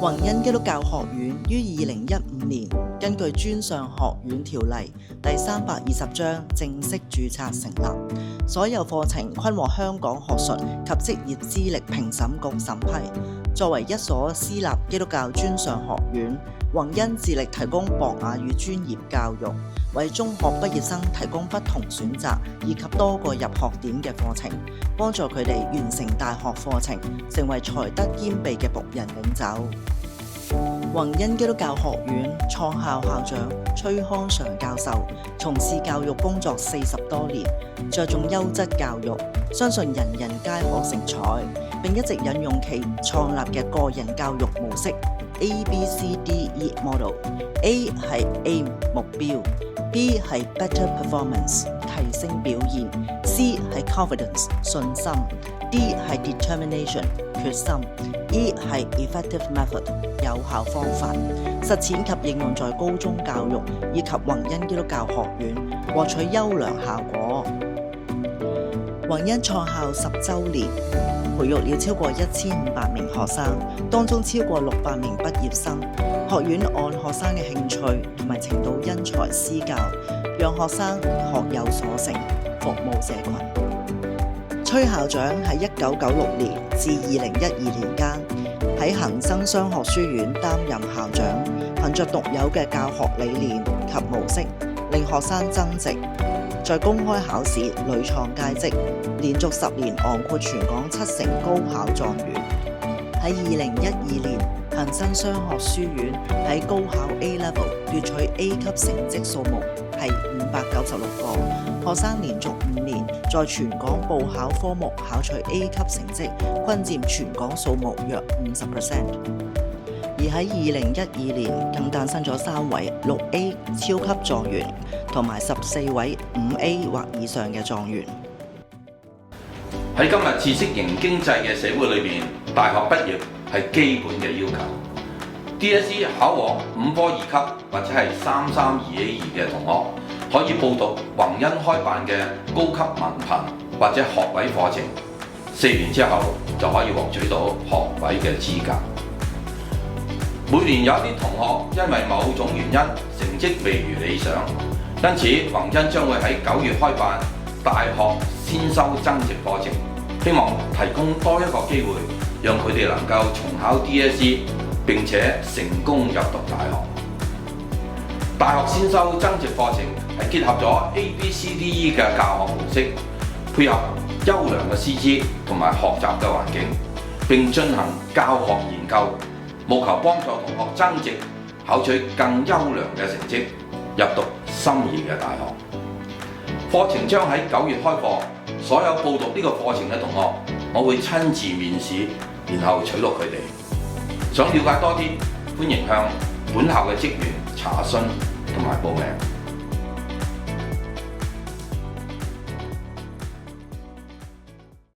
宏恩基督教學院於2015年根據專上學院條例第320章正式註冊成立，所有課程均獲香港學術及職業資歷評審局審批。作為一所私立基督教專上學院，宏恩致力提供博雅與專業教育，為中學畢業生提供不同選擇以及多個入學點嘅課程，幫助佢哋完成大學課程，成為才德兼備嘅僕人領袖。宏恩基督教學院創校校長崔康常教授從事教育工作40多年，着重優質教育，相信人人皆可成才，並一直引用其創立嘅個人教育模式 ABCDE Model。A 係 Aim 目標，B 係 Better Performance 提升表現，C 係 Confidence 信心，D 係 Determination 決心，E 係 Effective Method 有效方法。實踐及應用在高中教育以及宏恩基督教學院，獲取優良效果。宏恩創校10週年，培育了超過1500名學生，當中超過600名畢業生。學院按學生嘅興趣同埋程度因材施教，讓學生學有所成，服務社群。崔校長喺1996年至2012年間喺恒生商學書院擔任校長，憑着獨有嘅教學理念及模式，令學生增值，在公開考試屢創佳績，連續10年囊括全港7成高考狀元。喺2012年，恒生商學書院喺高考 A Level 奪取 A 級成績數目係596個，學生連續5年在全港報考科目考取 A 級成績均佔全港數目約 50%。而喺2012年更誕生咗3位6A 超級狀元同埋14位5A 或以上嘅狀元。喺今日知識型經濟嘅社會裏邊，大學畢業係基本嘅要求。DSE 考獲5科2級或者係332A2嘅同學，可以報讀宏恩開辦嘅高級文憑或者學位課程，4年之後就可以獲取到學位嘅資格。每年有一啲同學因為某種原因成績未如理想，因此宏恩將會喺9月開辦大學先修增值課程，希望提供多一個機會，讓佢哋能夠重考 DSE 並且成功入讀大學。大學先修增值課程係結合咗 ABCDE 嘅教學模式，配合優良嘅師資同埋學習嘅環境，並進行教學研究，務求幫助同學增值，考取更優良嘅成績，入讀心儀嘅大學。課程將喺9月開課，所有報讀呢個課程嘅同學，我會親自面試，然後取錄佢哋。想了解多啲，歡迎向本校嘅職員查詢同埋報名。